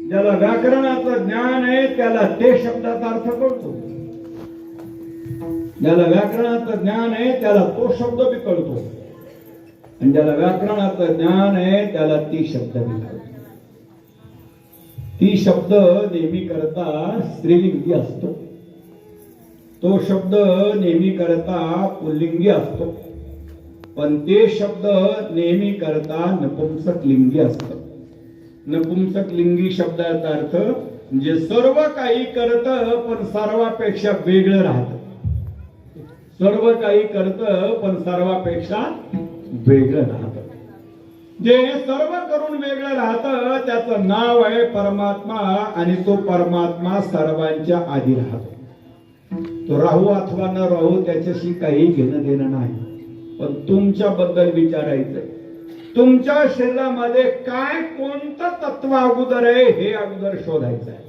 ज्याला व्याकरणाचं ज्ञान आहे त्याला ते शब्दाचा अर्थ कळतो. ज्याला व्याकरणाचं ज्ञान आहे त्याला तो शब्द बी कळतो, आणि ज्याला व्याकरणाचं ज्ञान आहे त्याला ती शब्द बी कळतो. ती शब्द नेहमी करता स्त्रीलिंगी असतो, तो शब्द नेहमी करता पुल्लिंगी असतो, पण ते शब्द नेहमी करता नपुंसक लिंगी असतो. नपुंसक लिंगी शब्दाचा अर्थ म्हणजे सर्व काही करत पण सर्वापेक्षा वेगळं राहत. सर्व काही करत पण सर्वापेक्षा वेगळं राहत. जे सर्व करून वेगळं राहत त्याचं नाव आहे परमात्मा, आणि तो परमात्मा सर्वांच्या आधी राहतो. तो राहू अथवा न राहू त्याच्याशी काही घेणं देणं नाही. पण तुमच्याबद्दल विचारायचंय, तुमच्या शरीरामध्ये काय कोणतं तत्व अगोदर आहे हे अगोदर शोधायचं आहे.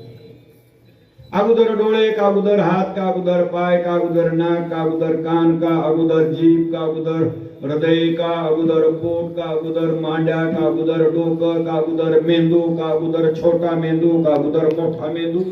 अगोदर डोळे का, अगोदर हात का, अगोदर पाय का, अगोदर नाक का, अगोदर कान का, अगोदर जीभ का, अगोदर हृदय का, अगोदर पोट का, अगोदर मांड्या का, अगोदर डोकं का, अगोदर मेंदू का, अगोदर छोटा मेंदू का, अगोदर मोठा मेंदू.